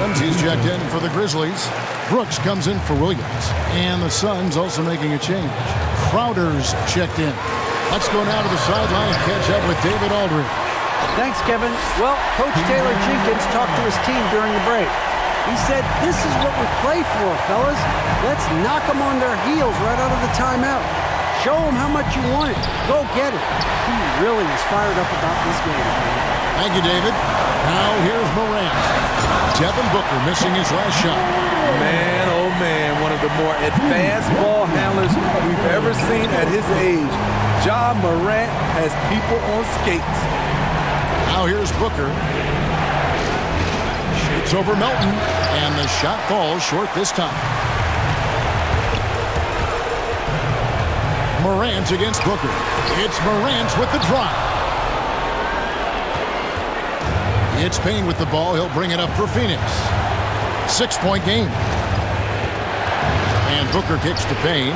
Adams, he's checked in for the Grizzlies. Brooks comes in for Williams. And the Suns also making a change. Crowder's checked in. Let's go now to the sideline and catch up with David Aldridge. Thanks, Kevin. Well, Coach Taylor Jenkins talked to his team during the break. He said, "This is what we play for, fellas. Let's knock them on their heels right out of the timeout. Show them how much you want it. Go get it." He really is fired up about this game. Thank you, David. Now here's Morant. Devin Booker missing his last shot. Man, oh man, one of the more advanced ball handlers we've ever seen at his age. Ja Morant has people on skates. Now here's Booker. Shoots over Melton, and the shot falls short this time. Morant against Booker. It's Morant with the drive. It's Payne with the ball. He'll bring it up for Phoenix. 6-point game. And Booker kicks to Payne.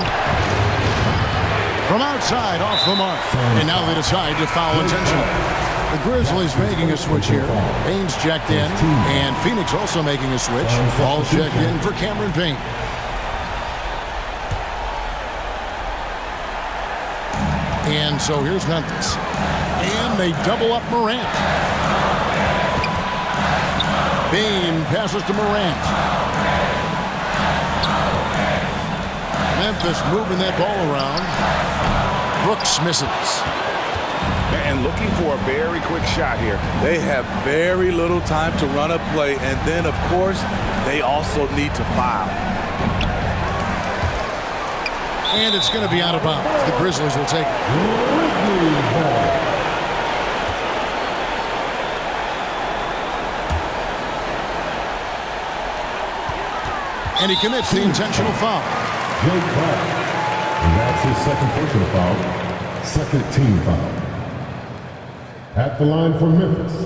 From outside, off the mark. And now they decide to foul intentionally. The Grizzlies making a switch here. Payne's checked in. And Phoenix also making a switch. Ball's checked in for Cameron Payne. And so here's Memphis. And they double up Morant. Payne passes to Morant. Memphis moving that ball around. Brooks misses. And looking for a very quick shot here. They have very little time to run a play, and then, of course, they also need to foul. And it's going to be out of bounds. The Grizzlies will take it. And he commits the intentional foul. Joe Clark. And that's his second personal foul. Second team foul. At the line for Memphis,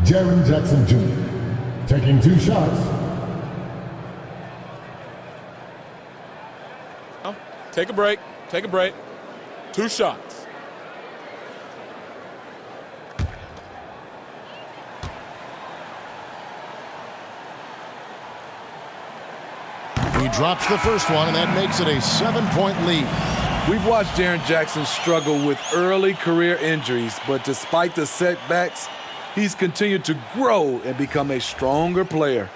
Jaren Jackson Jr. taking 2 shots. Take a break. Take a break. 2 shots. He drops the first one, and that makes it a 7-point lead. We've watched Jaren Jackson struggle with early career injuries, but despite the setbacks, he's continued to grow and become a stronger player.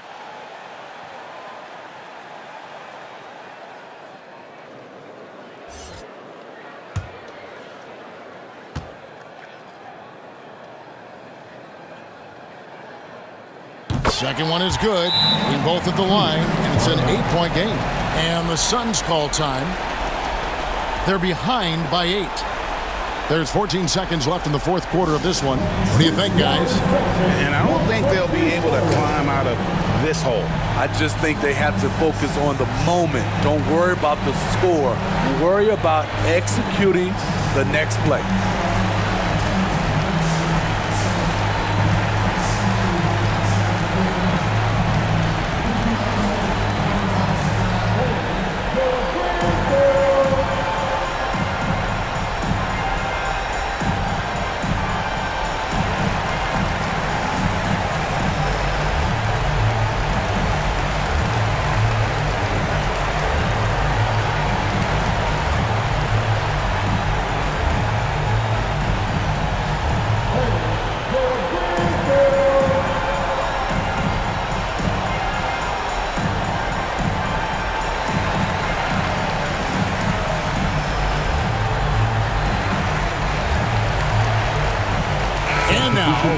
Second one is good. Being both at the line, and it's an 8-point game. And the Suns call time. They're behind by 8. There's 14 seconds left in the fourth quarter of this one. What do you think, guys? And I don't think they'll be able to climb out of this hole. I just think they have to focus on the moment. Don't worry about the score. Worry about executing the next play.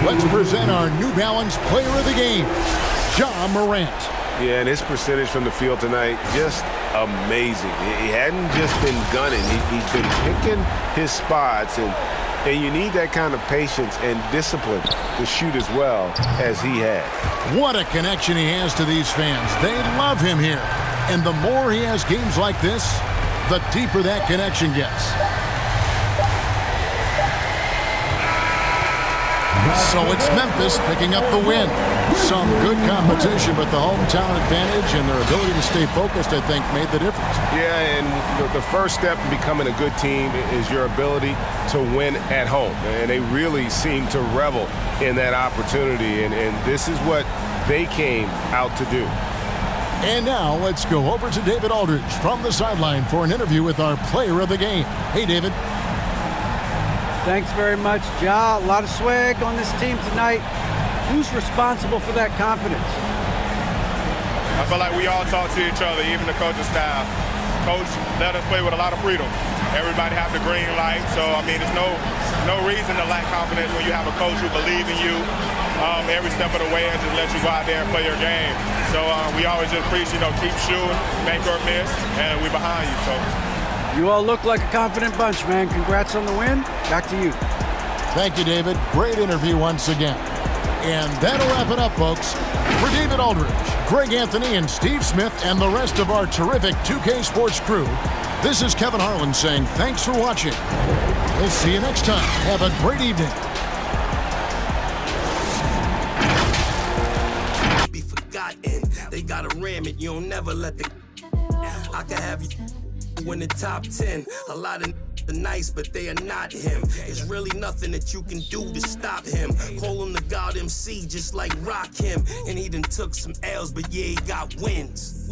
Let's present our New Balance player of the game, Ja Morant. Yeah, and his percentage from the field tonight, just amazing. He hadn't just been gunning. He's been picking his spots, and you need that kind of patience and discipline to shoot as well as he had. What a connection he has to these fans. They love him here. And the more he has games like this, the deeper that connection gets. So it's Memphis picking up the win. Some good competition, but the hometown advantage and their ability to stay focused, I think, made the difference. Yeah, and the first step in becoming a good team is your ability to win at home. And they really seem to revel in that opportunity. And this is what they came out to do. And now let's go over to David Aldridge from the sideline for an interview with our player of the game. Hey, David. Thanks very much, Ja. A lot of swag on this team tonight. Who's responsible for that confidence? I feel like we all talk to each other, even the coaching staff. Coach let us play with a lot of freedom. Everybody have the green light, so I mean, there's no reason to lack confidence when you have a coach who believes in you every step of the way and just let you go out there and play your game. So we always just preach, keep shooting, make or miss, and we're behind you. So you all look like a confident bunch, man. Congrats on the win. Back to you. Thank you, David. Great interview once again. And that'll wrap it up, folks. For David Aldridge, Greg Anthony, and Steve Smith, and the rest of our terrific 2K Sports crew, this is Kevin Harlan saying thanks for watching. We'll see you next time. Have a great evening. Be forgotten. They gotta ram it. You don't never let the. I can have you in the top 10. A lot of are nice, but they are not him. There's really nothing that you can do to stop him. Call him the God MC, just like Rock him. And he done took some L's, but yeah, he got wins.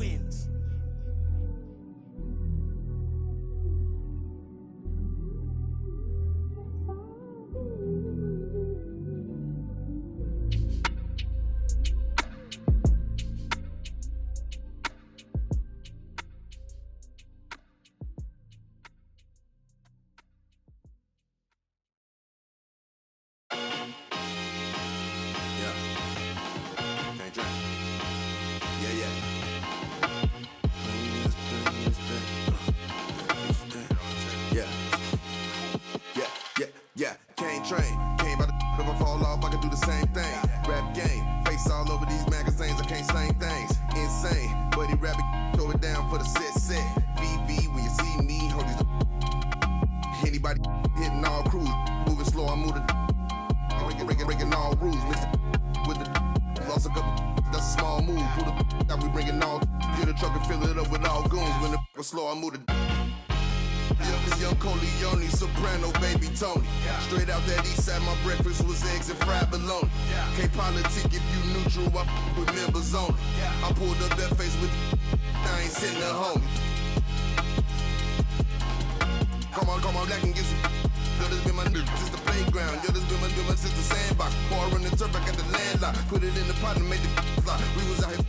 Straight out that east side, my breakfast was eggs and fried bologna. Can't politic if you neutral, I with members only. I pulled up that face with I ain't sitting at home. Come on, black and get some. Yo, this been my new since the playground. Yo, this been my since the sandbox. Pour on the turf, I got the landlock. Put it in the pot and made the fly. We was out here.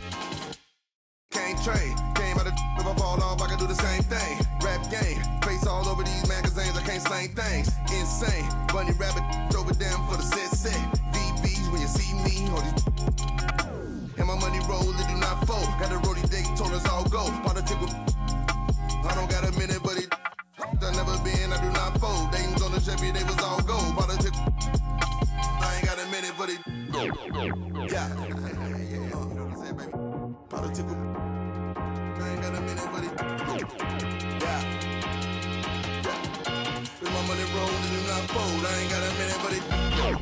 Can't train. Came out of if I fall off, I can do the same thing. Rap game. Face all over these magazines, I can't slang things. Insane. Bunny rabbit over down for the set. VBs when you see me. All these and my money roll, it do not fold. Got a roadie Daytona's all go. Politics with I don't got a minute, but it I never been, I do not fold. They was on the Chevy, they was all gold. Politics I ain't got a minute, but it yeah. Politics I ain't got a minute, but it yeah. With my money roll, it do not fold. I ain't got a minute, but it yeah.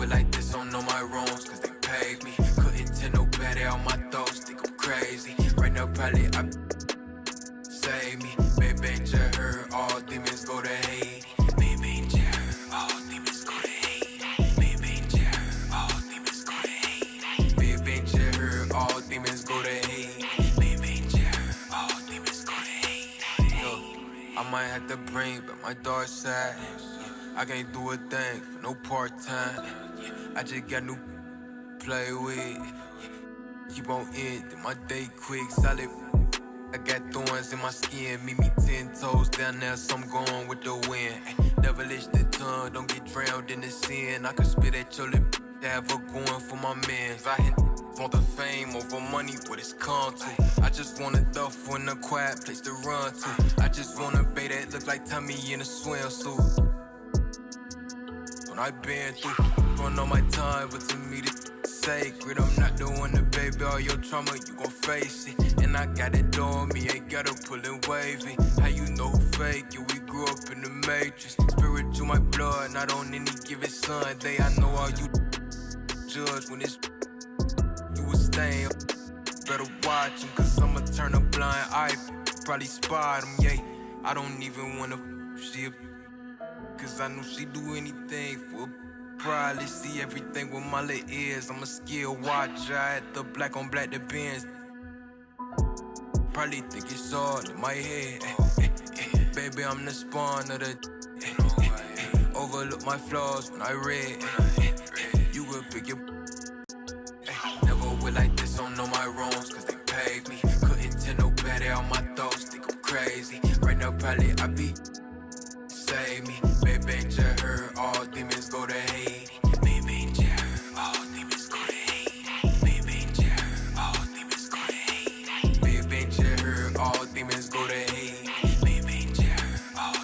Like this, don't know my wrongs, cause they paved me. Couldn't tell nobody on my thoughts, think I'm crazy. Right now, probably I save me. Baby, just heard all demons go to Haiti. Baby, just heard all demons go to Haiti. Baby, just heard all demons go to Haiti. Baby, just heard all demons go to Haiti. Baby, just heard all demons go to Haiti. Yo, I might have to bring back my dark side. I can't do a thing for no part-time. I just got new play with. Keep on ending my day quick, solid. I got thorns in my skin, meet me 10 toes down there, so I'm going with the wind. Devilish the tongue, don't get drowned in the sin. I could spit at your lip, have her going for my mans. I want the fame over money, what it's come to. I just want a duffel in a quiet place to run to. I just want a bae that look like Tommy in a swimsuit. When I been through, run on my time, but to me the sacred. I'm not the one to baby all your trauma, you gon' face it. And I got it on me, ain't gotta pull and wavy. How you know who fake you? We grew up in the matrix. Spiritual my blood, not on any given Sunday. I know all you judge when it's you was staying. Better watch him, cause I'ma turn a blind eye. Probably spot him, yeah. I don't even wanna see her, cause I know she do anything for probably see everything with my little ears. I'm a skill watcher, I had the black on black the Benz. Probably think it's all in my head. Baby, I'm the spawn of the overlook my flaws when I read. You could pick your never will like this, don't know my wrongs, cause they paved me. Couldn't tell no better on my thoughts, think I'm crazy. Right now, probably I be save me. Baby, just heard all demons go to Haiti. Baby, just heard all demons go to Haiti. Baby, just heard all demons go to Haiti. Baby, just heard all demons go to Haiti. Baby, just heard all.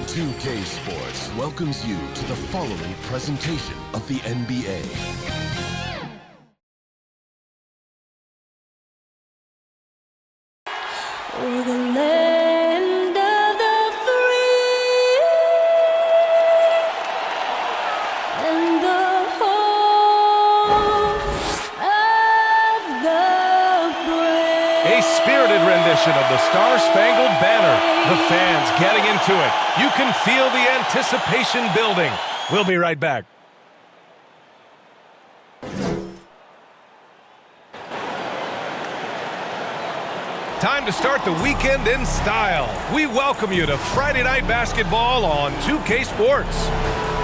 2K Sports welcomes you to the following presentation of the NBA. We're the land of the free and the home of the brave. A spirited rendition of the Star-Spangled Banner. The fans getting into it. You can feel the anticipation building. We'll be right back. Time to start the weekend in style. We welcome you to Friday Night Basketball on 2K Sports.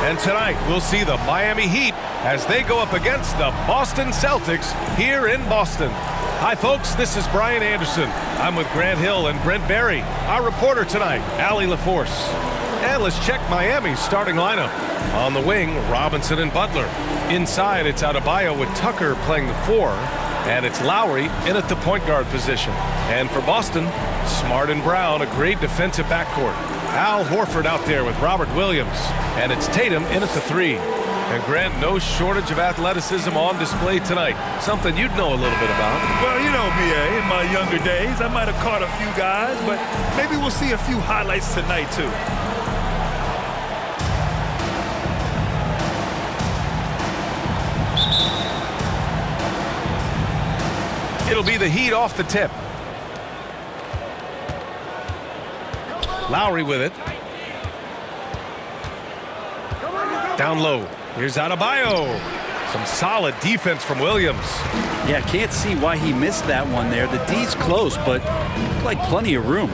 And tonight, we'll see the Miami Heat as they go up against the Boston Celtics here in Boston. Hi, folks. This is Brian Anderson. I'm with Grant Hill and Brent Barry. Our reporter tonight, Allie LaForce. And let's check Miami's starting lineup. On the wing, Robinson and Butler. Inside, it's Adebayo with Tucker playing the 4. And it's Lowry in at the point guard position. And for Boston, Smart and Brown, a great defensive backcourt. Al Horford out there with Robert Williams. And it's Tatum in at the 3. And Grant, no shortage of athleticism on display tonight. Something you'd know a little bit about. Well, you know, B.A., in my younger days, I might have caught a few guys, but maybe we'll see a few highlights tonight, too. It'll be the Heat off the tip. Lowry with it. Down low. Here's Adebayo. Some solid defense from Williams. Yeah, can't see why he missed that one there. The D's close, but looked like plenty of room.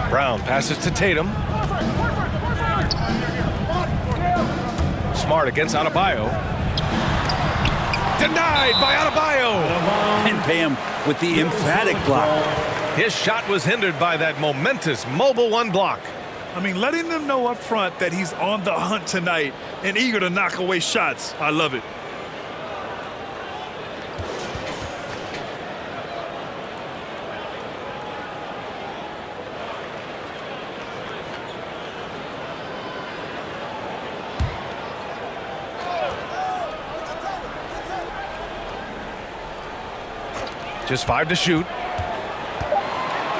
Brown passes to Tatum. Smart against Adebayo. Denied by Adebayo. And Bam with the emphatic block. His shot was hindered by that momentous mobile 1 block. I mean, letting them know up front that he's on the hunt tonight and eager to knock away shots. I love it. Just 5 to shoot.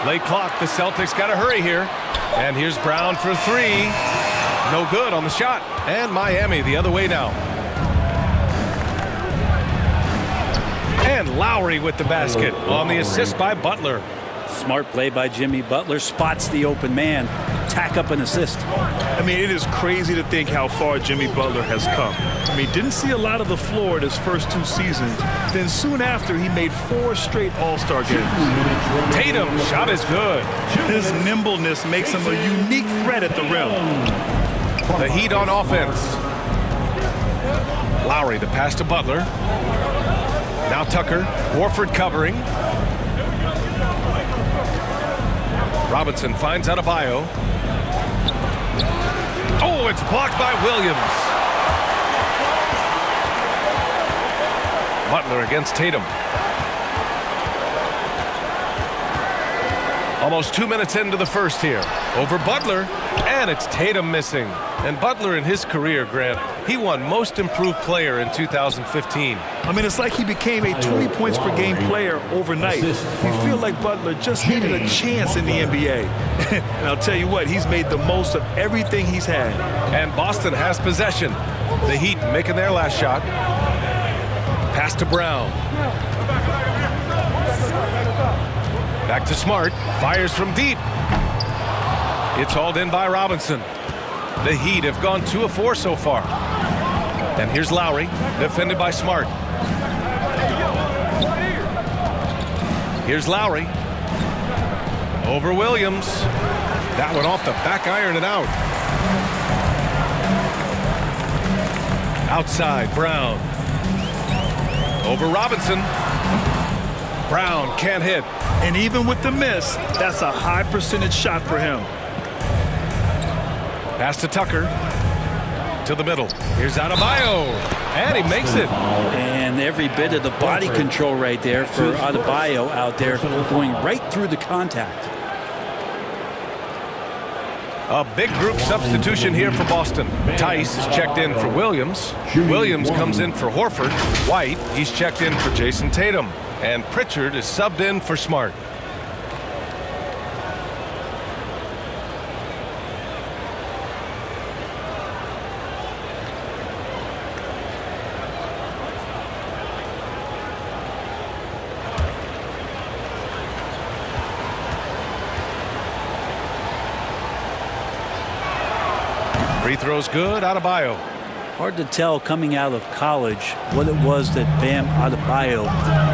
Late clock. The Celtics got to hurry here. And here's Brown for 3. No good on the shot. And Miami the other way now. And Lowry with the basket on the assist by Butler. Smart play by Jimmy Butler. Spots the open man. Tack up an assist. I mean, it is crazy to think how far Jimmy Butler has come. I mean, didn't see a lot of the floor in his first 2 seasons. Then soon after, he made 4 straight All-Star games. Tatum shot is good. His nimbleness makes him a unique threat at the rim. The Heat on offense. Lowry, the pass to Butler. Now Tucker, Warford covering. Robinson finds Adebayo. Oh, it's blocked by Williams. Butler against Tatum. Almost 2 minutes into the first here. Over Butler, and it's Tatum missing. And Butler in his career, Grant, he won Most Improved Player in 2015. I mean, it's like he became a 20 points per game player overnight. You feel like Butler just needed a chance in the NBA. And I'll tell you what, he's made the most of everything he's had. And Boston has possession. The Heat making their last shot. Pass to Brown. Back to Smart. Fires from deep. It's hauled in by Robinson. The Heat have gone 2 of 4 so far. And here's Lowry, defended by Smart. Here's Lowry. Over Williams. That one off the back iron and out. Outside, Brown. Over Robinson. Brown can't hit. And even with the miss, that's a high percentage shot for him. Pass to Tucker. To the middle. Here's Adebayo. And he makes it. And every bit of the body control right there for Adebayo out there, going right through the contact. A big group substitution here for Boston. Tice is checked in for Williams. Williams comes in for Horford. White, he's checked in for Jason Tatum. And Pritchard is subbed in for Smart. Free throw's good. Adebayo. Hard to tell coming out of college what it was that Bam Adebayo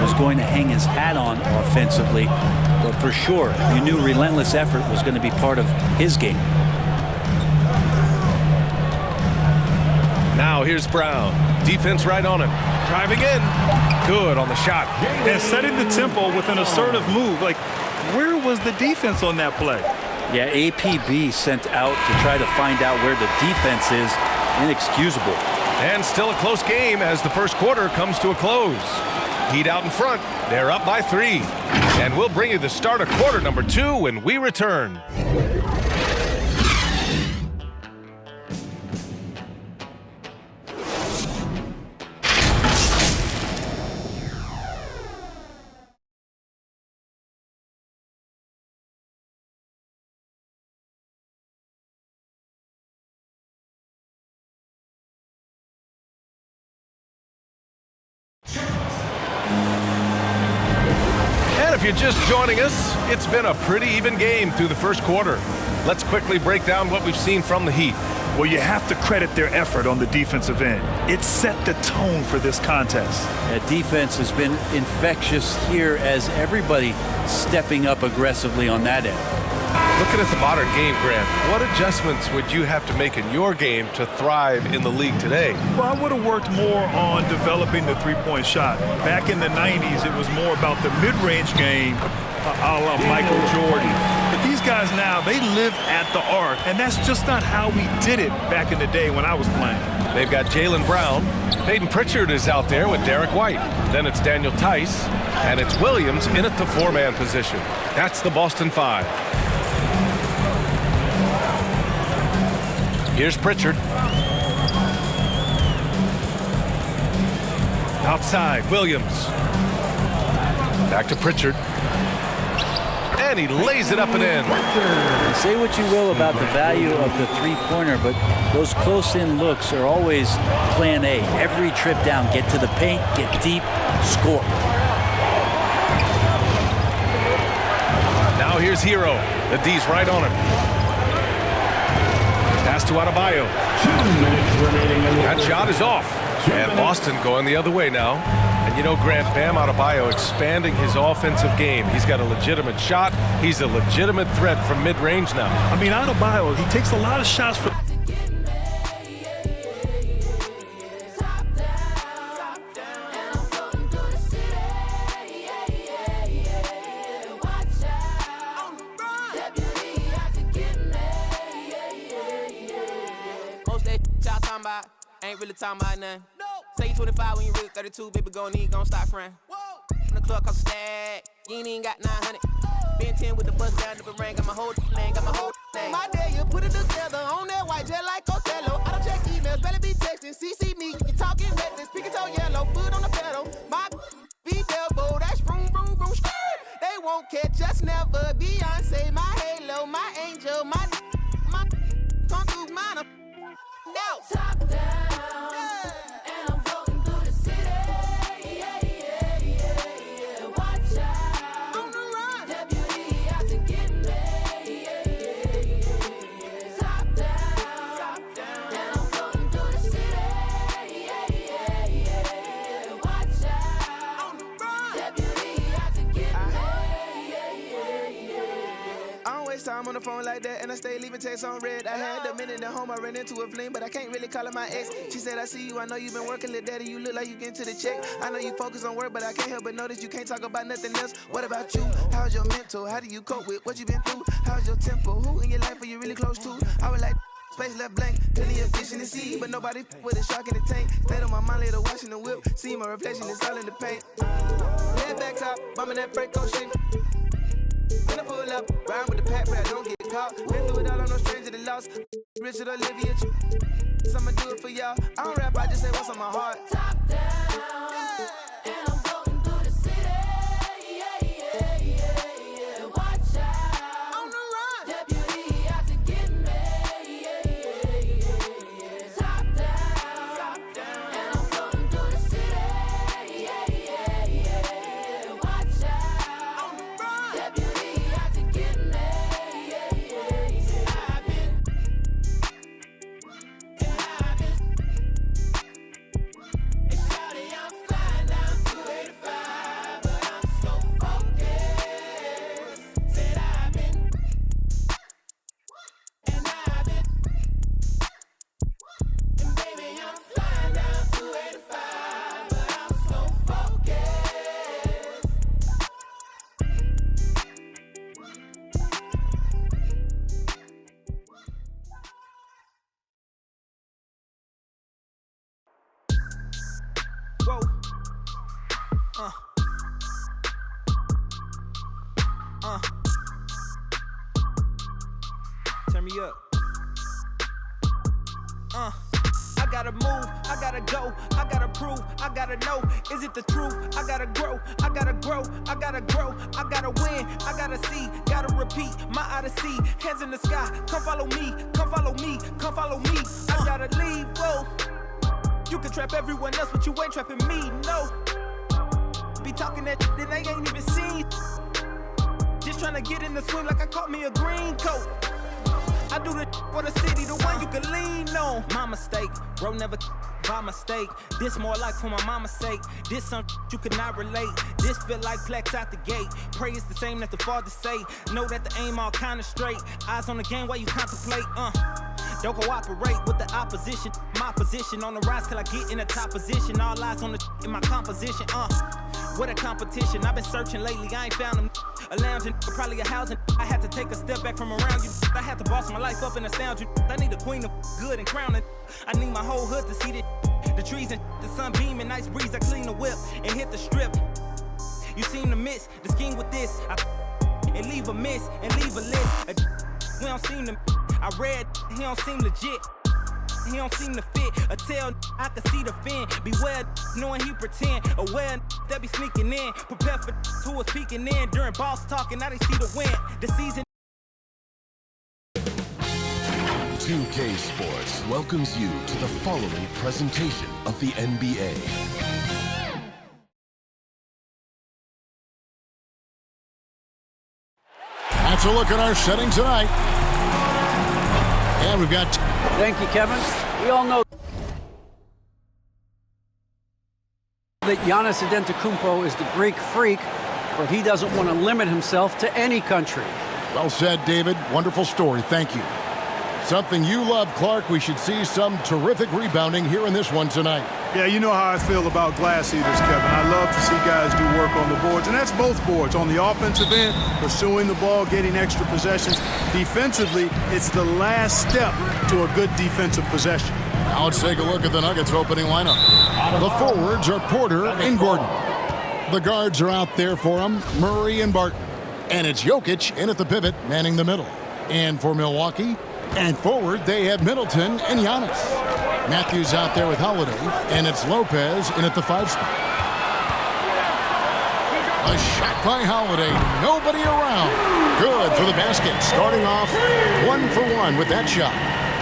was going to hang his hat on offensively, but for sure you knew relentless effort was going to be part of his game. Now here's Brown. Defense right on him. Driving in. Good on the shot. And setting the tempo with an assertive move. Like, where was the defense on that play? Yeah, APB sent out to try to find out where the defense is. Inexcusable. And still a close game as the first quarter comes to a close. Heat out in front. They're up by 3. And we'll bring you the start of quarter number 2 when we return. If you're just joining us, it's been a pretty even game through the first quarter. Let's quickly break down what we've seen from the Heat. Well, you have to credit their effort on the defensive end. It set the tone for this contest. That defense has been infectious here as everybody stepping up aggressively on that end. Looking at the modern game, Grant, what adjustments would you have to make in your game to thrive in the league today? Well, I would have worked more on developing the three-point shot. Back in the 90s, it was more about the mid-range game, a la Michael Jordan. But these guys now, they live at the arc, and that's just not how we did it back in the day when I was playing. They've got Jaylen Brown. Peyton Pritchard is out there with Derek White. Then it's Daniel Tice, and it's Williams in at the 4-man position. That's the Boston 5. Here's Pritchard. Outside, Williams. Back to Pritchard. And he lays it up and in. Say what you will about the value of the three-pointer, but those close-in looks are always plan A. Every trip down, get to the paint, get deep, score. Now here's Hero. The D's right on him. Pass to Adebayo. That shot is off. And Boston going the other way now. And you know, Grant, Bam Adebayo expanding his offensive game. He's got a legitimate shot. He's a legitimate threat from mid-range now. I mean, Adebayo, he takes a lot of shots for... really talking about nothing. Say you 25 when you really 32, baby, gon' start frontin'. In the club cost a stack, you ain't even got 900. Been 10 with the bus down the ring, got my whole thing, My day, you put it together on that white jet like Othello. I don't check emails, better be texting, CC me, you talking reckless, pinky toe yellow, foot on the pedal. My be elbow, that's vroom, vroom, vroom, skirt. They won't catch us never. Beyonce, my halo, my angel, my come through mine. Now, top down, and I'm floating through the city. Watch out, on the run. Deputy out to get me. Top down, and I'm floating through the city. Watch out, on the run. Deputy out to get me. I don't waste time on the phone like that, and I stay leaving texts on red. I had a minute at home, I ran into a fling, but I can't really call her my ex. She said, I see you, I know you've been working, little daddy, you look like you getting to the check. I know you focus on work, but I can't help but notice you can't talk about nothing else. What about you? How's your mental? How do you cope with what you been through? How's your tempo? Who in your life are you really close to? I would like space left blank, plenty of fish in the sea, but nobody with a shark in the tank. Stayed on my mind later watching the whip, see my reflection, it's all in the paint. Head back top, bumping that Franco shit. When I pull up, ride with the pack, but I don't get caught. Been through it all, I'm no stranger to loss. Richard Olivia, so I'ma do it for y'all. I don't rap, I just say what's on my heart. Top down, and I'm floating through the city. Watch out, on the run. Deputy out to get me. Top down, and I'm floating through the city. Watch out, on the run. Deputy out to get me. Whoa. Turn me up. I gotta move, I gotta go, I gotta prove, I gotta know, is it the truth? I gotta grow, I gotta grow, I gotta grow, I gotta win, I gotta see, gotta repeat, my odyssey, hands in the sky, come follow me, come follow me, come follow me, I gotta leave, whoa. You can trap everyone else, but you ain't trapping me, no. Be talking that they ain't even seen. Just trying to get in the swing like I caught me a green coat. I do the for the city, the one you can lean on. My mistake, bro, never by mistake. This more like for my mama's sake. This something you could not relate. This feel like plex out the gate. Pray it's the same that the father say. Know that the aim all kinda straight. Eyes on the game while you contemplate, Don't cooperate with the opposition. My position on the rise till I get in the top position. All eyes on the in my composition, What a competition. I've been searching lately, I ain't found them. A lounging, probably a housing. I had to take a step back from around you. I had to boss my life up and astound you. I need a queen of good and crowning. I need my whole hood to see that. The trees and the sun beaming, nice breeze. I clean the whip and hit the strip. You seem to miss the scheme with this. And leave a miss and leave a list. We don't seem to. I read, he don't seem legit. He don't seem to fit. A tail, I can see the fin. Beware, knowing he pretend. Aware that be sneaking in. Prepare for who was peeking in during boss talking. Now they see the win. The season. 2K Sports welcomes you to the following presentation of the NBA. That's a look at our setting tonight. And we've got... Thank you, Kevin. We all know that Giannis Antetokounmpo is the Greek freak, but he doesn't want to limit himself to any country. Well said, David. Wonderful story. Thank you. Something you love, Clark. We should see some terrific rebounding here in this one tonight. Yeah, you know how I feel about glass eaters, Kevin. I love to see guys do work on the boards, and that's both boards. On the offensive end, pursuing the ball, getting extra possessions. Defensively, it's the last step to a good defensive possession. Now let's take a look at the Nuggets opening lineup. The forwards are Porter and Gordon. The guards are out there for them, Murray and Barton. And it's Jokic in at the pivot, manning the middle. And for Milwaukee, and forward, they have Middleton and Giannis. Matthews out there with Holiday, and it's Lopez in at the 5 spot. A shot by Holiday, nobody around. Good for the basket, starting off 1 for 1 with that shot.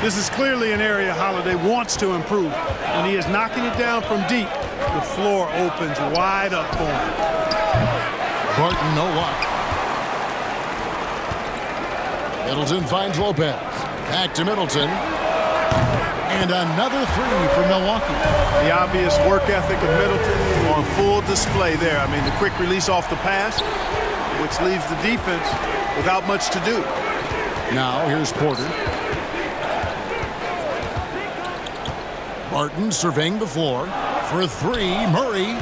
This is clearly an area Holiday wants to improve. When he is knocking it down from deep, the floor opens wide up for him. Barton, no luck. Middleton finds Lopez. Back to Middleton. And another 3 for Milwaukee. The obvious work ethic of Middleton on full display there. I mean, the quick release off the pass, which leaves the defense without much to do. Now, here's Porter. Barton surveying the floor. For 3, Murray.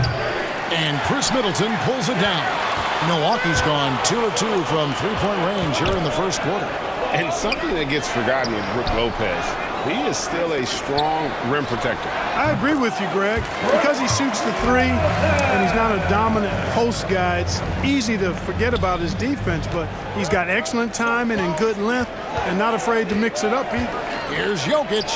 And Chris Middleton pulls it down. Milwaukee's gone 2 of 2 from three-point range here in the first quarter. And something that gets forgotten with Brook Lopez, he is still a strong rim protector. I agree with you, Greg. Because he shoots the 3 and he's not a dominant post guy, it's easy to forget about his defense, but he's got excellent timing and good length and not afraid to mix it up either. Here's Jokic.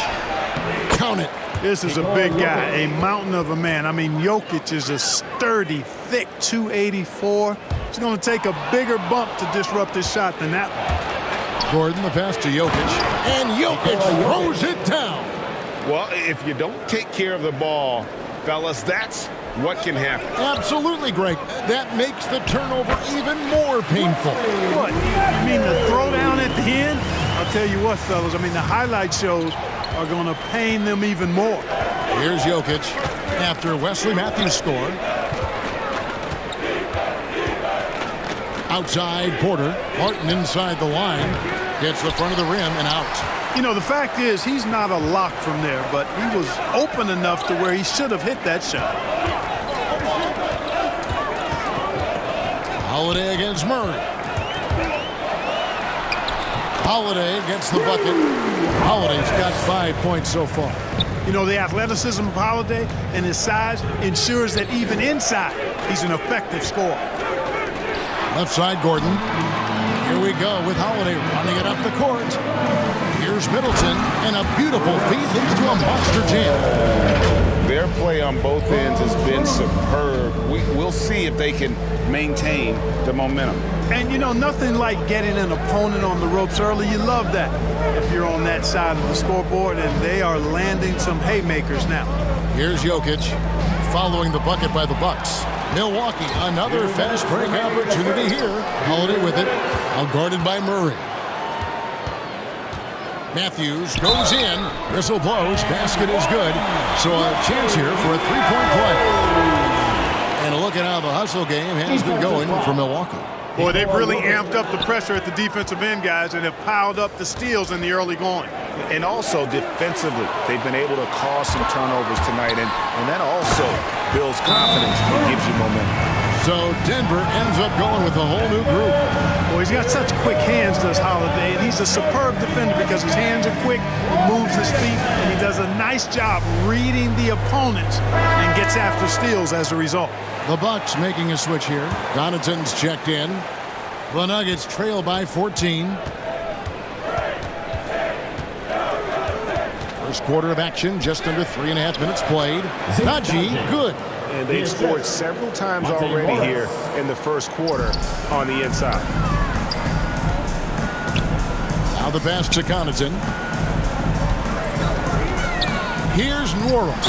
Count it. This is a big guy, a mountain of a man. I mean, Jokic is a sturdy, thick 284. It's going to take a bigger bump to disrupt his shot than that one. Gordon, the pass to Jokic. And Jokic throws it down. Well, if you don't take care of the ball, fellas, that's what can happen. Absolutely, Greg. That makes the turnover even more painful. What? You mean the throwdown at the end? I'll tell you what, fellas. I mean, the highlight shows are going to pain them even more. Here's Jokic after Wesley Matthews scored. Outside Porter. Barton inside the line. Gets the front of the rim and out. You know, the fact is he's not a lock from there, but he was open enough to where he should have hit that shot. Holiday against Murray. Holiday gets the bucket. Holiday's got 5 points so far. You know, the athleticism of Holiday and his size ensures that even inside, he's an effective scorer. Left side, Gordon. Here we go with Holiday running it up the court. Here's Middleton, and a beautiful feed leads to a monster jam. Their play on both ends has been superb. We'll see if they can maintain the momentum. And, you know, nothing like getting an opponent on the ropes early. You love that if you're on that side of the scoreboard, and they are landing some haymakers now. Here's Jokic following the bucket by the Bucks. Milwaukee, another fast break opportunity here. Holiday with it, all guarded by Murray. Matthews goes in, whistle blows, basket is good. So a chance here for a three-point play. And a look at how the hustle game has been going for Milwaukee. Boy, they've really amped up the pressure at the defensive end, guys, and have piled up the steals in the early going. And also defensively, they've been able to cause some turnovers tonight, and that also builds confidence and gives you momentum. So Denver ends up going with a whole new group. Boy, he's got such quick hands, does Holiday, and he's a superb defender because his hands are quick, he moves his feet, and he does a nice job reading the opponents and gets after steals as a result. The Bucks making a switch here. Connaughton's checked in. The Nuggets trail by 14. First quarter of action, just under 3.5 minutes played. Najee, good. And they've scored several times already here in the first quarter on the inside. Now the pass to Connaughton. Here's New Orleans.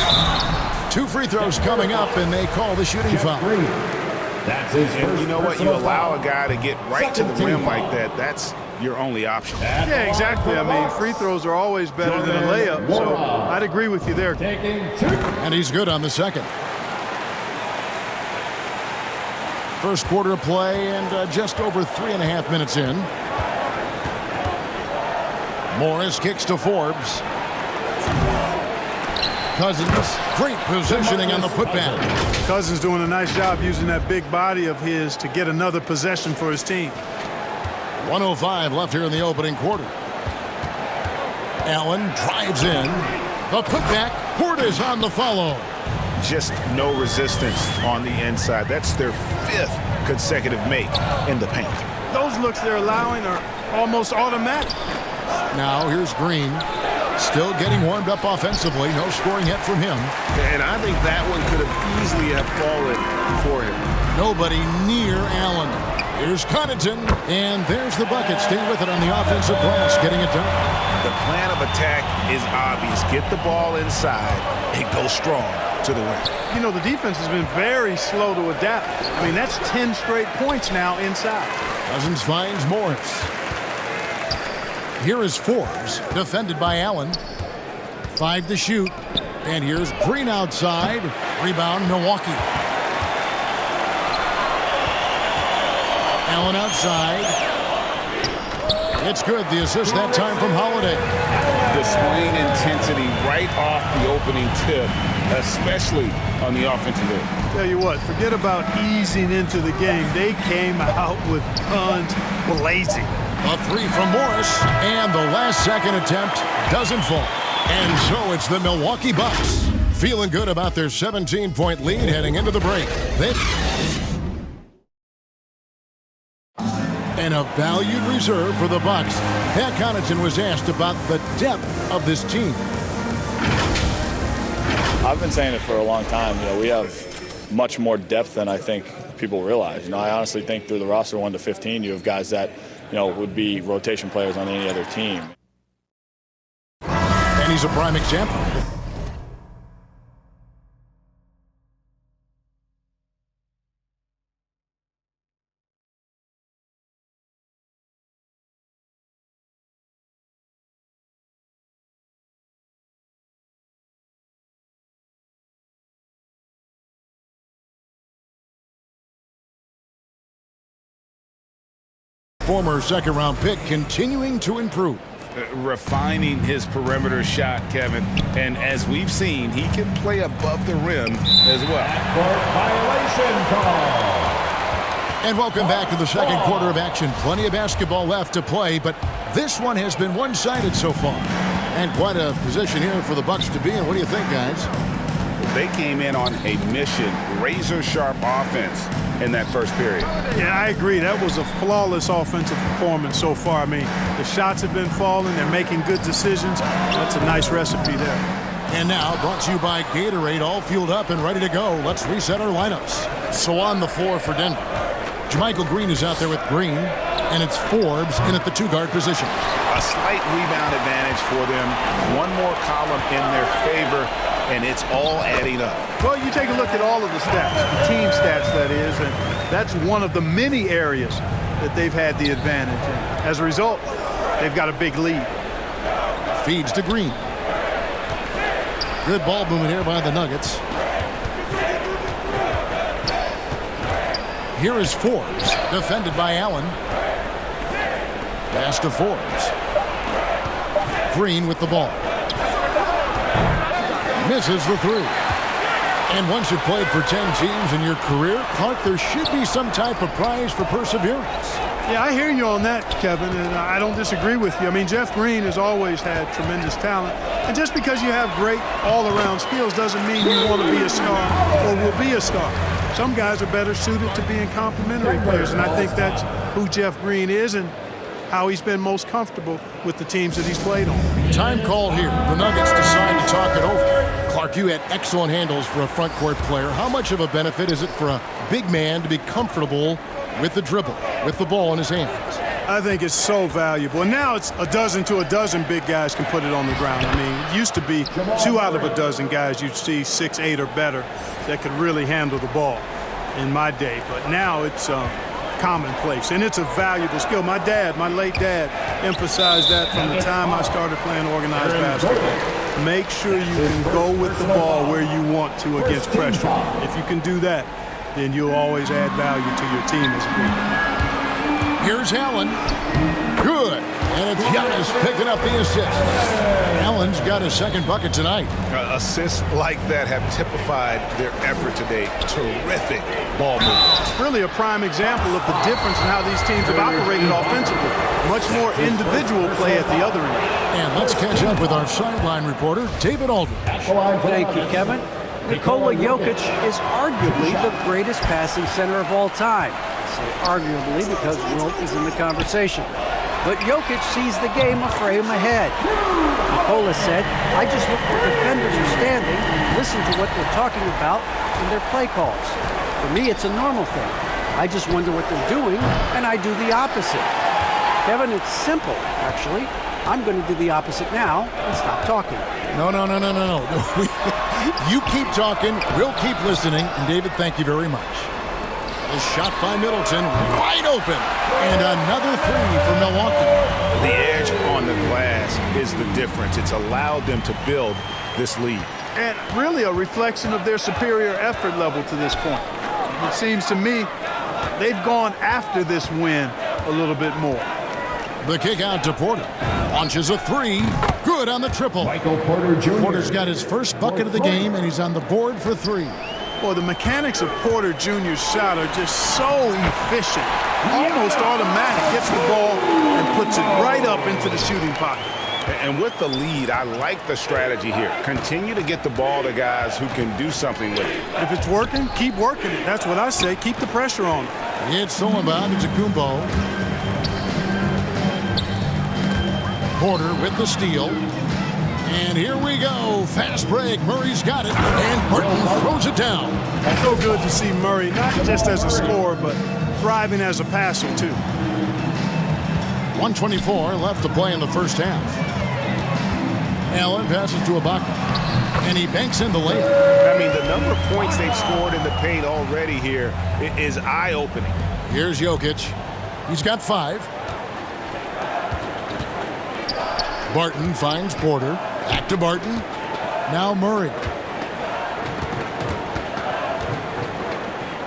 2 free throws coming up, and they call the shooting foul. And you know what? You allow a guy to get right to the rim like that. That's your only option. Yeah, exactly. I mean, free throws are always better than a layup, so I'd agree with you there. And he's good on the second. First quarter of play and just over 3.5 minutes in. Morris kicks to Forbes. Cousins, great positioning on the putback. Cousins doing a nice job using that big body of his to get another possession for his team. 1:05 left here in the opening quarter. Allen drives in. The putback. Portis on the follow. Just no resistance on the inside. That's their 5th consecutive make in the paint. Those looks they're allowing are almost automatic. Now here's Green. Still getting warmed up offensively. No scoring yet from him. And I think that one could have easily have fallen for him. Nobody near Allen. Here's Connaughton, and there's the bucket. Stay with it on the offensive glass, getting it done. The plan of attack is obvious. Get the ball inside and go strong to the rim. You know, the defense has been very slow to adapt. I mean, that's 10 straight points now inside. Cousins finds Morris. Here is Forbes, defended by Allen. 5 to shoot. And here's Green outside. Rebound, Milwaukee. Allen outside. It's good. The assist that time from Holiday. Displaying intensity right off the opening tip, especially on the offensive end. Tell you what, forget about easing into the game. They came out with tons blazing. A 3 from Morris, and the last second attempt doesn't fall. And so it's the Milwaukee Bucks feeling good about their 17-point lead heading into the break. And a valued reserve for the Bucks. Pat Connaughton was asked about the depth of this team. I've been saying it for a long time. You know, we have much more depth than I think people realize. You know, I honestly think through the roster 1 to 15, you have guys that, you know, would be rotation players on any other team. And he's a prime example. Former second-round pick continuing to improve. Refining his perimeter shot, Kevin. And as we've seen, he can play above the rim as well. Violation call. And welcome back to the second quarter of action. Plenty of basketball left to play, but this one has been one-sided so far. And quite a position here for the Bucks to be in. What do you think, guys? They came in on a mission, razor-sharp offense in that first period. Yeah, I agree. That was a flawless offensive performance so far. I mean, the shots have been falling. They're making good decisions. That's a nice recipe there. And now, brought to you by Gatorade, all fueled up and ready to go. Let's reset our lineups. So on the floor for Denver, JaMychal Green is out there with Green, and it's Forbes in at the 2-guard position. A slight rebound advantage for them. One more column in their favor, and it's all adding up. Well, you take a look at all of the stats, the team stats, that is, and that's one of the many areas that they've had the advantage. And as a result, they've got a big lead. Feeds to Green. Good ball movement here by the Nuggets. Here is Forbes, defended by Allen. Pass to Forbes. Green with the ball. Misses the 3. And once you've played for 10 teams in your career, Clark, there should be some type of prize for perseverance. Yeah, I hear you on that, Kevin, and I don't disagree with you. I mean, Jeff Green has always had tremendous talent. And just because you have great all-around skills doesn't mean you want to be a star or will be a star. Some guys are better suited to being complementary players, and I think that's who Jeff Green is and how he's been most comfortable with the teams that he's played on. Time called here. The Nuggets decide to talk it over. Clark, you had excellent handles for a front court player. How much of a benefit is it for a big man to be comfortable with the dribble, with the ball in his hands? I think it's so valuable. And now it's a dozen to a dozen big guys can put it on the ground. I mean, it used to be 2 out of a dozen guys you'd see 6, 8 or better that could really handle the ball in my day. But now it's commonplace, and it's a valuable skill. My late dad, emphasized that from the time I started playing organized basketball. Make sure you can go with the ball where you want to against pressure. If you can do that, then you'll always add value to your team as a group. Here's Allen. Good. And it's Giannis picking up the assist. Allen's got his second bucket tonight. Assists like that have typified their effort today. Terrific ball movement. Really a prime example of the difference in how these teams have operated offensively. Much more individual play at the other end. And let's catch up with our sideline reporter, David Aldridge. Thank you, Kevin. Nikola Jokic is arguably the greatest passing center of all time. I say arguably because Wilt is in the conversation. But Jokic sees the game a frame ahead. Nikola said, I just look where defenders are standing, listen to what they're talking about in their play calls. For me, it's a normal thing. I just wonder what they're doing, and I do the opposite. Kevin, it's simple, actually. I'm going to do the opposite now and stop talking. No. You keep talking, we'll keep listening. And David, thank you very much. A shot by Middleton, wide open. And another three for Milwaukee. The edge on the glass is the difference. It's allowed them to build this lead. And really a reflection of their superior effort level to this point. It seems to me they've gone after this win a little bit more. The kick out to Porter. Launches a three. Good on the triple. Michael Porter Jr. Porter's got his first bucket of the game, and he's on the board for three. Well, the mechanics of Porter Jr.'s shot are just so efficient. Almost automatic. Gets the ball and puts it right up into the shooting pocket. And with the lead, I like the strategy here. Continue to get the ball to guys who can do something with it. If it's working, keep working it. That's what I say. Keep the pressure on it. It's Solomon. It's a Kumbo. Porter with the steal. And here we go. Fast break. Murray's got it. And Burton throws it down. So good to see Murray, not just as a scorer, but thriving as a passer, too. 1:24 left to play in the first half. Allen passes to Ibaka. And he banks in the layup. I mean, the number of points they've scored in the paint already here is eye-opening. Here's Jokic. He's got 5. Barton finds Porter. Back to Barton. Now Murray.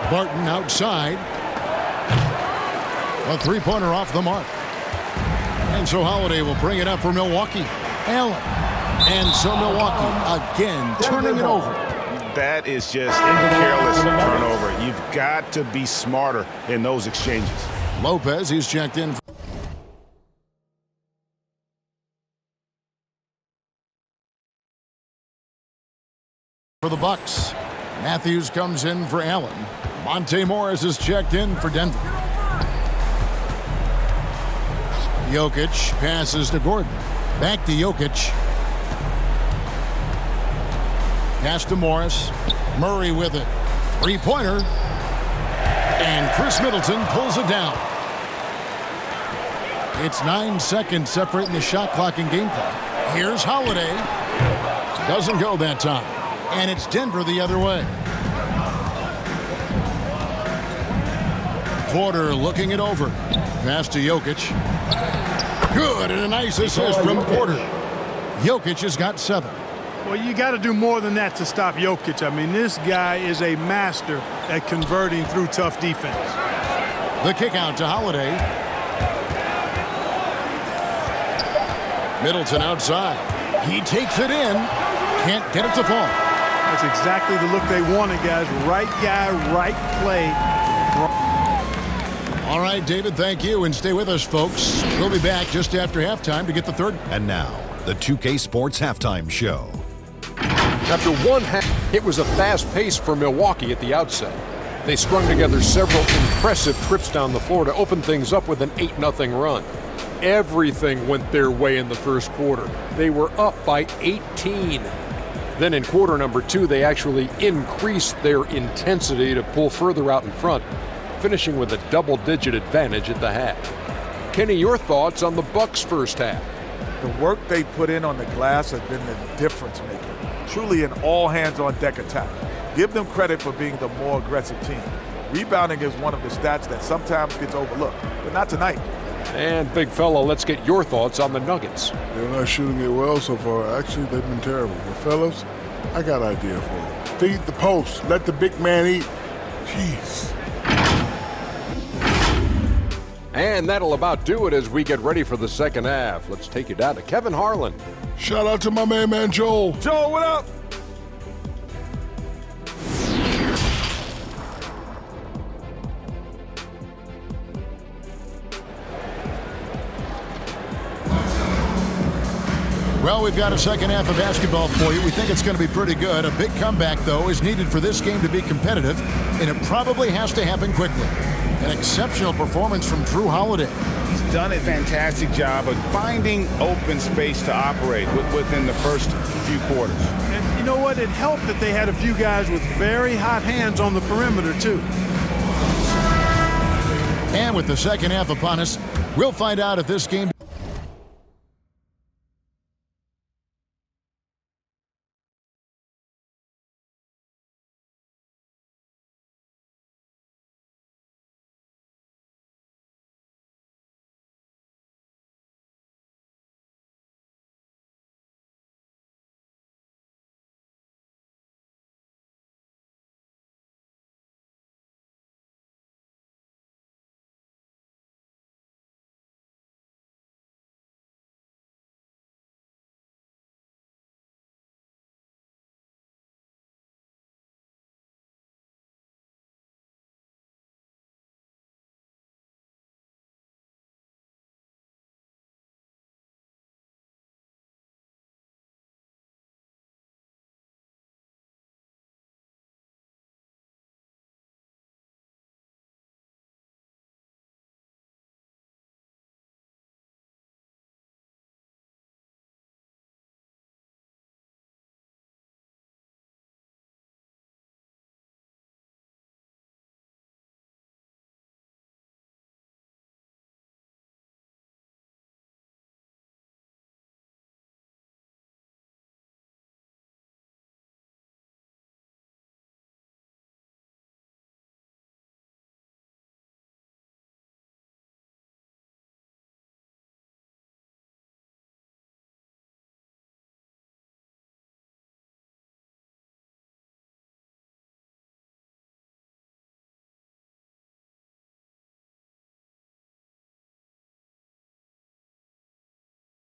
Barton outside. A three-pointer off the mark. And so Holiday will bring it up for Milwaukee. Allen. And so Milwaukee again turning it over. That is just a careless turnover. You've got to be smarter in those exchanges. Lopez, he's checked in. For the Bucks. Matthews comes in for Allen. Monte Morris is checked in for Denver. Jokic passes to Gordon. Back to Jokic. Pass to Morris. Murray with it. Three-pointer. And Chris Middleton pulls it down. It's 9 seconds separating the shot clock and game clock. Here's Holiday. Doesn't go that time. And it's Denver the other way. Porter looking it over. Pass to Jokic. Good, and a nice assist from Porter. Jokic has got 7. Well, you got to do more than that to stop Jokic. I mean, this guy is a master at converting through tough defense. The kick out to Holiday. Middleton outside. He takes it in. Can't get it to fall. That's exactly the look they wanted, guys. Right guy, right play. All right, David, thank you. And stay with us, folks. We'll be back just after halftime to get the third. And now, the 2K Sports Halftime Show. After one half, it was a fast pace for Milwaukee at the outset. They strung together several impressive trips down the floor to open things up with an 8-0 run. Everything went their way in the first quarter. They were up by 18. Then in quarter number 2, they actually increased their intensity to pull further out in front, finishing with a double-digit advantage at the half. Kenny, your thoughts on the Bucks' first half? The work they put in on the glass has been the difference maker. Truly an all-hands-on-deck attack. Give them credit for being the more aggressive team. Rebounding is one of the stats that sometimes gets overlooked, but not tonight. And big fella, let's get your thoughts on the Nuggets. They're not shooting it well so far. Actually, they've been terrible. But fellas, I got an idea for them. Feed the post. Let the big man eat. Jeez. And that'll about do it as we get ready for the second half. Let's take you down to Kevin Harlan. Shout out to my man Joel. Joel, what up? Well, we've got a second half of basketball for you. We think it's going to be pretty good. A big comeback, though, is needed for this game to be competitive, and it probably has to happen quickly. An exceptional performance from Drew Holiday. He's done a fantastic job of finding open space to operate within the first few quarters. And you know what? It helped that they had a few guys with very hot hands on the perimeter, too. And with the second half upon us, we'll find out if this game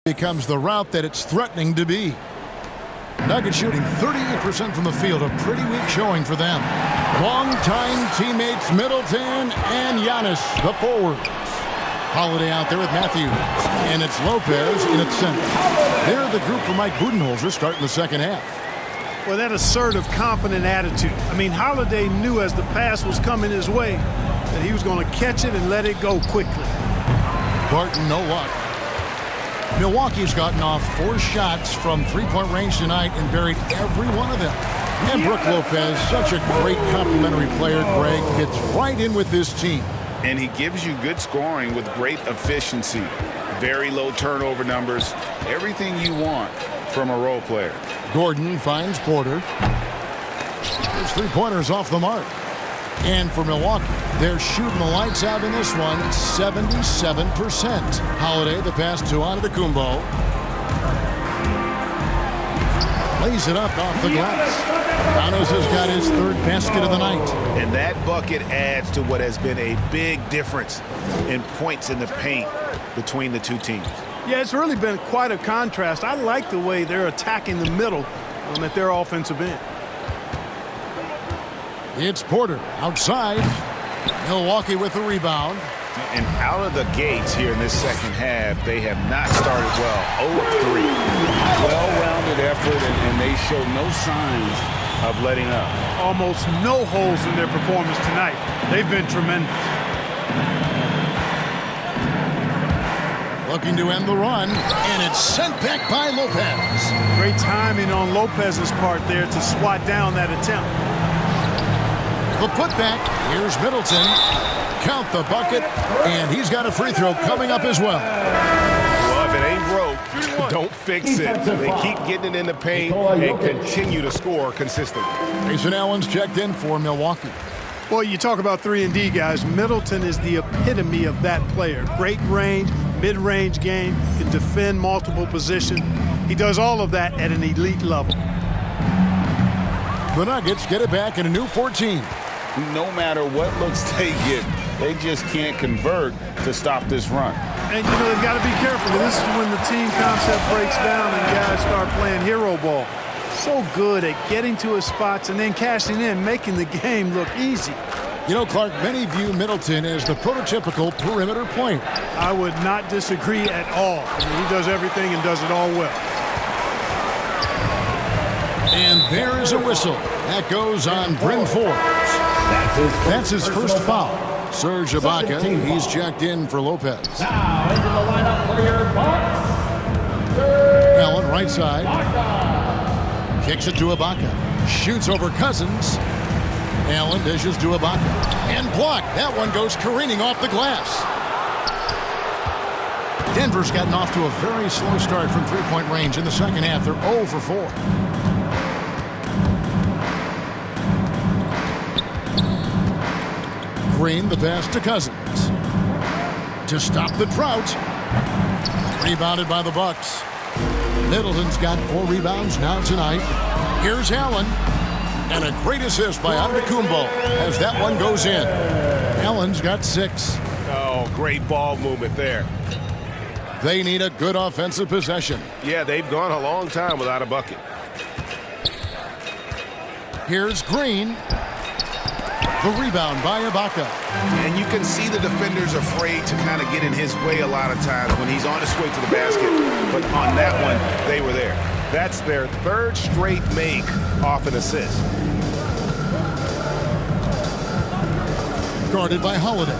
becomes the route that it's threatening to be. Nuggets shooting 38% from the field, a pretty weak showing for them. Long-time teammates Middleton and Giannis, the forwards. Holiday out there with Matthews, and it's Lopez in its center. They're the group for Mike Budenholzer starting the second half. Well, that assertive, confident attitude. I mean, Holiday knew as the pass was coming his way that he was going to catch it and let it go quickly. Barton, no luck. Milwaukee's gotten off 4 shots from three-point range tonight and buried every one of them. And Brook Lopez, such a great complimentary player, Greg, fits right in with this team. And he gives you good scoring with great efficiency. Very low turnover numbers. Everything you want from a role player. Gordon finds Porter. His three-pointers off the mark. And for Milwaukee, they're shooting the lights out in this one, 77%. Holiday, the pass to Antetokounmpo. Lays it up off the glass. Giannis has got his third basket of the night. And that bucket adds to what has been a big difference in points in the paint between the two teams. Yeah, it's really been quite a contrast. I like the way they're attacking the middle at their offensive end. It's Porter outside. Milwaukee with the rebound. And out of the gates here in this second half, they have not started well. 0 of 3. Well-rounded effort, and they show no signs of letting up. Almost no holes in their performance tonight. They've been tremendous. Looking to end the run, and it's sent back by Lopez. Great timing on Lopez's part there to swat down that attempt. The putback, here's Middleton. Count the bucket, and he's got a free throw coming up as well. Well, if it ain't broke, don't fix it. They keep getting it in the paint and continue to score consistently. Grayson Allen's checked in for Milwaukee. Well, you talk about 3-and-D guys. Middleton is the epitome of that player. Great range, mid-range game, can defend multiple positions. He does all of that at an elite level. The Nuggets get it back in a new 14. No matter what looks they get, They just can't convert to stop this run. And, you know, they've got to be careful. This is when the team concept breaks down and guys start playing hero ball. So good at getting to his spots and then cashing in, making the game look easy. You know, Clark, many view Middleton as the prototypical perimeter player. I would not disagree at all. I mean, he does everything and does it all well. And there is a whistle. That goes on Bryn Forbes. That's his first foul. Serge Ibaka, he's checked in for Lopez. Now into the lineup for your Bucks. Allen, right side. Kicks it to Ibaka. Shoots over Cousins. Allen dishes to Ibaka. And blocked. That one goes careening off the glass. Denver's gotten off to a very slow start from three-point range in the second half. They're 0 for 4. Green, the pass to Cousins. To stop the drought. Rebounded by the Bucks. Middleton's got 4 rebounds now tonight. Here's Allen. And a great assist by Antetokounmpo as that one goes in. Allen's got 6. Oh, great ball movement there. They need a good offensive possession. Yeah, they've gone a long time without a bucket. Here's Green. The rebound by Ibaka. And you can see the defenders afraid to kind of get in his way a lot of times when he's on his way to the basket. But on that one, they were there. That's their 3rd straight make off an assist. Guarded by Holiday.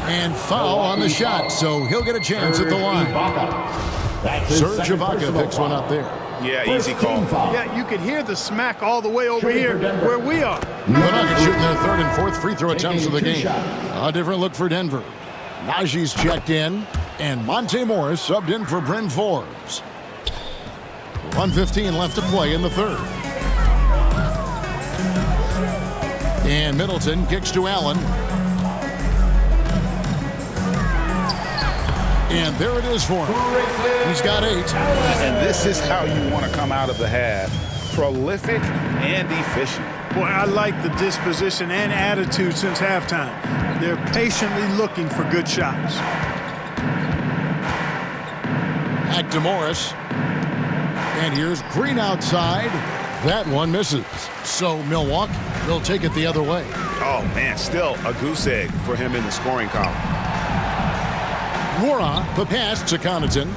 And foul on the shot, so he'll get a chance at the line. Serge Ibaka picks one up there. Yeah, easy call. Yeah, you could hear the smack all the way over here where we are. The Nuggets shooting their 3rd and 4th free throw attempts of the game. A different look for Denver. Najee's checked in, and Monte Morris subbed in for Bryn Forbes. 1:15 left to play in the 3rd. And Middleton kicks to Allen. And there it is for him. He's got 8. And this is how you want to come out of the half. Prolific and efficient. Boy, I like the disposition and attitude since halftime. They're patiently looking for good shots. Back to Morris. And here's Green outside. That one misses. So Milwaukee will take it the other way. Oh, man, still a goose egg for him in the scoring column. Nwora, the pass to Connaughton.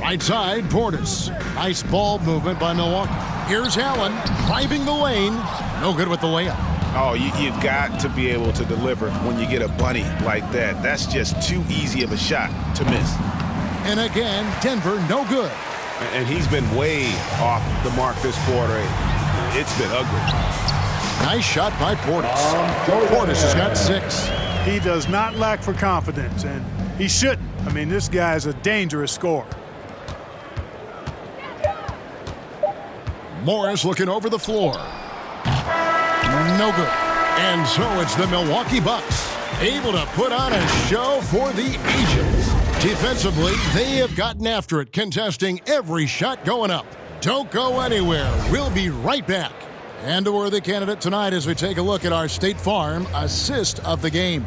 Right side, Portis. Nice ball movement by Milwaukee. Here's Allen, driving the lane. No good with the layup. Oh, you've got to be able to deliver when you get a bunny like that. That's just too easy of a shot to miss. And again, Denver, no good. And he's been way off the mark this quarter. It's been ugly. Nice shot by Portis. Portis has got 6. He does not lack for confidence, and he shouldn't. I mean, this guy's a dangerous scorer. Morris looking over the floor. No good. And so it's the Milwaukee Bucks able to put on a show for the ages. Defensively, they have gotten after it, contesting every shot going up. Don't go anywhere. We'll be right back. And a worthy candidate tonight as we take a look at our State Farm assist of the game.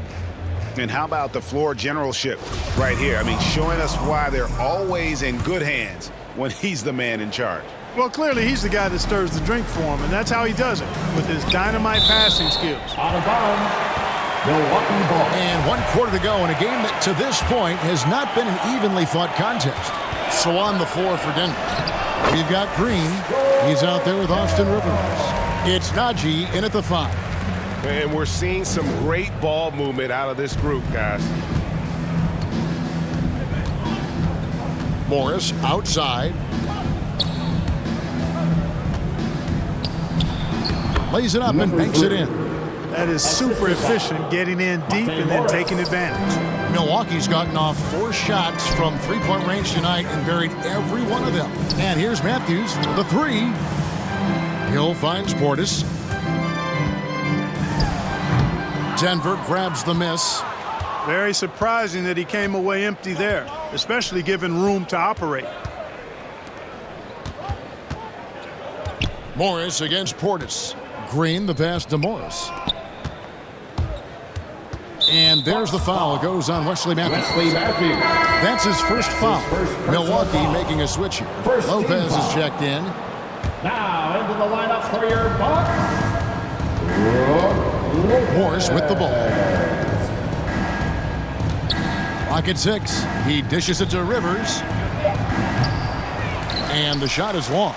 And how about the floor generalship right here? I mean, showing us why they're always in good hands when he's the man in charge. Well, clearly he's the guy that stirs the drink for him, and that's how he does it, with his dynamite passing skills. Out of bounds. Milwaukee ball. And 1 quarter to go in a game that to this point has not been an evenly fought contest. So on the floor for Denver, we've got Green. He's out there with Austin Rivers. It's Najee in at the 5. And we're seeing some great ball movement out of this group, guys. Morris outside. Lays it up and banks it in. That is super efficient, getting in deep and then taking advantage. Milwaukee's gotten off 4 shots from three-point range tonight and buried every one of them. And here's Matthews for the 3. Hill finds Portis. Denver grabs the miss. Very surprising that he came away empty there, especially given room to operate. Morris against Portis. Green, the pass to Morris. And there's the foul. It goes on Wesley Matthews. That's his first foul. Milwaukee making a switch here. Lopez is checked in. Now into the lineup for your Bucks. Morris with the ball. Clock at 6. He dishes it to Rivers. And the shot is long.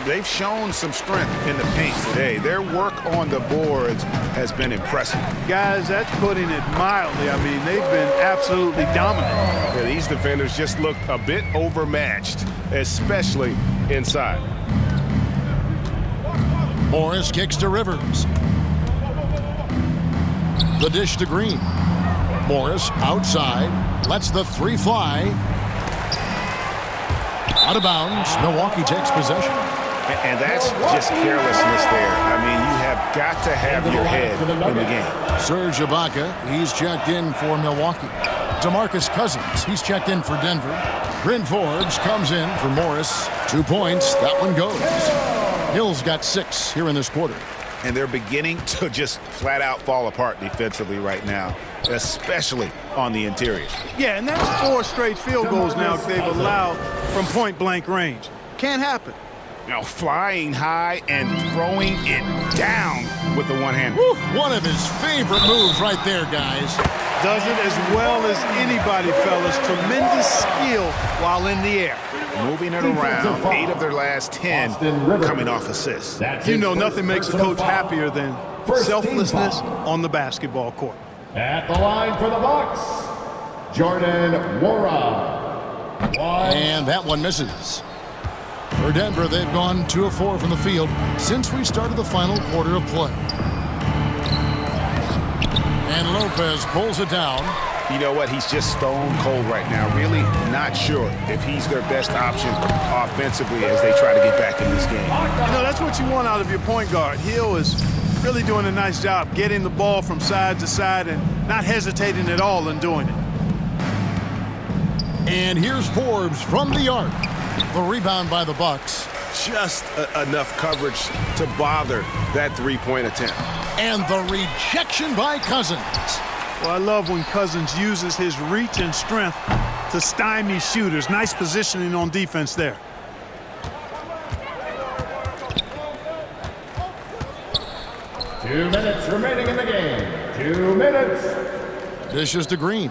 They've shown some strength in the paint today. Their work on the boards has been impressive. Guys, that's putting it mildly. I mean, they've been absolutely dominant. Yeah, these defenders just look a bit overmatched, especially inside. Morris kicks to Rivers. The dish to Green. Morris outside. Lets the three fly. Out of bounds. Milwaukee takes possession. And that's just carelessness there. I mean, you have got to have your head in the game. Serge Ibaka, he's checked in for Milwaukee. DeMarcus Cousins, he's checked in for Denver. Bryn Forbes comes in for Morris. 2 points. That one goes. Hill's got 6 here in this quarter. And they're beginning to just flat out fall apart defensively right now, especially on the interior. Yeah, and that's 4 straight field goals now they've allowed from point-blank range. Can't happen. You know, flying high and throwing it down with the one hand. One of his favorite moves right there, guys. Does it as well as anybody, fellas. Tremendous skill while in the air. Moving it around, 8 of their last 10 coming off assists. You know, nothing makes a coach happier than selflessness on the basketball court. At the line for the Bucks, Jordan Nwora. And that one misses. For Denver, they've gone 2 of 4 from the field since we started the final quarter of play. And Lopez pulls it down. You know what? He's just stone cold right now. Really not sure if he's their best option offensively as they try to get back in this game. You know, that's what you want out of your point guard. Hill is really doing a nice job getting the ball from side to side and not hesitating at all in doing it. And here's Forbes from the arc. The rebound by the Bucks. Just enough coverage to bother that three-point attempt. And the rejection by Cousins. Well, I love when Cousins uses his reach and strength to stymie shooters. Nice positioning on defense there. Two minutes remaining in the game. 2 minutes. Dishes to Green.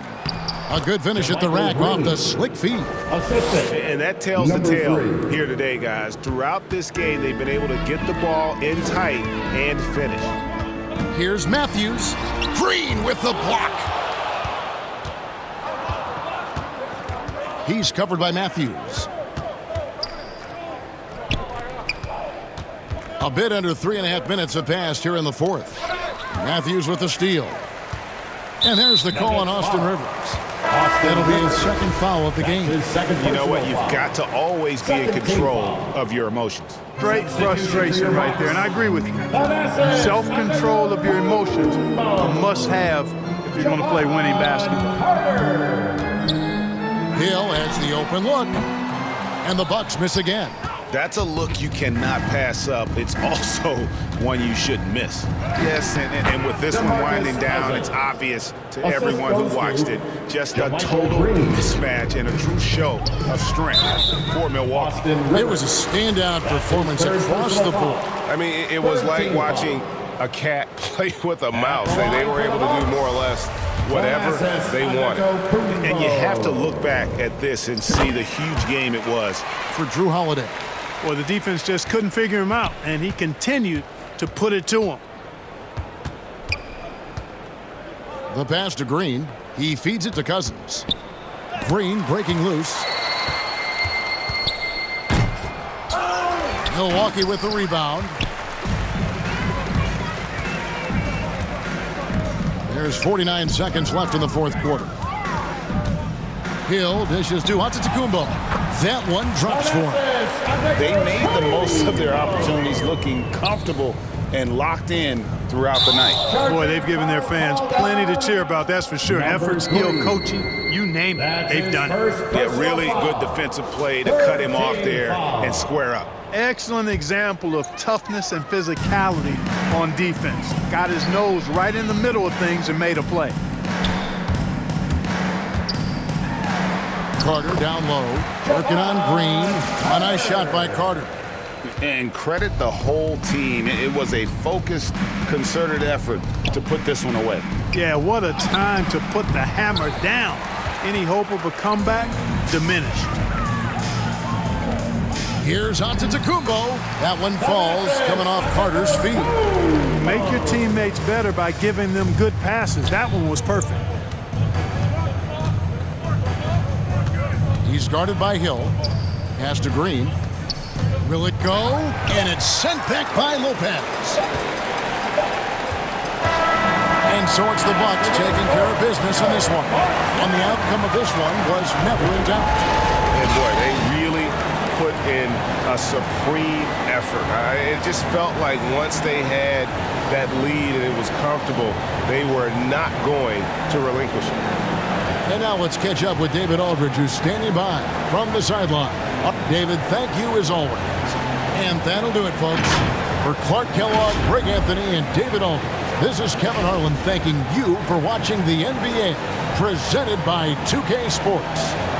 A good finish at the rack off the slick feed. And that tells the tale here today, guys. Throughout this game, they've been able to get the ball in tight and finish. Here's Matthews. Green with the block. He's covered by Matthews. A bit under 3.5 minutes have passed here in the fourth. Matthews with the steal. And there's the call on Austin Rivers. That'll be his second foul of the game. You know what? You've got to always be in control of your emotions. Great frustration right there, and I agree with you. Self-control of your emotions, a must-have if you're going to play winning basketball. Hill has the open look, and the Bucks miss again. That's a look you cannot pass up. It's also one you shouldn't miss. Yes, and with this one winding down, it's obvious to everyone who watched it. Just a total mismatch and a true show of strength for Milwaukee. It was a standout performance across the board. I mean, it was like watching a cat play with a mouse. They were able to do more or less whatever they wanted. And you have to look back at this and see the huge game it was for Jrue Holiday. Well, the defense just couldn't figure him out, and he continued to put it to him. The pass to Green. He feeds it to Cousins. Green breaking loose. Milwaukee with the rebound. There's 49 seconds left in the fourth quarter. Hill dishes to Antetokounmpo. That one drops for him. They made the most of their opportunities, looking comfortable and locked in throughout the night. Boy, they've given their fans plenty to cheer about, that's for sure. Effort, skill, coaching, you name it, they've done it. Yeah, really good defensive play to cut him off there and square up. Excellent example of toughness and physicality on defense. Got his nose right in the middle of things and made a play. Carter down low, working on Green. A nice shot by Carter. And credit the whole team. It was a focused, concerted effort to put this one away. Yeah, what a time to put the hammer down. Any hope of a comeback diminished. Here's Antetokounmpo. That one falls, coming off Carter's feet. Make your teammates better by giving them good passes. That one was perfect. He's guarded by Hill. Pass to Green. Will it go? And it's sent back by Lopez. And so it's the Bucks taking care of business in this one. And the outcome of this one was never in doubt. And boy, they really put in a supreme effort. It just felt like once they had that lead and it was comfortable, they were not going to relinquish it. And now let's catch up with David Aldridge, who's standing by from the sideline. David, thank you as always. And that'll do it, folks. For Clark Kellogg, Greg Anthony, and David Aldridge, this is Kevin Harlan thanking you for watching the NBA, presented by 2K Sports.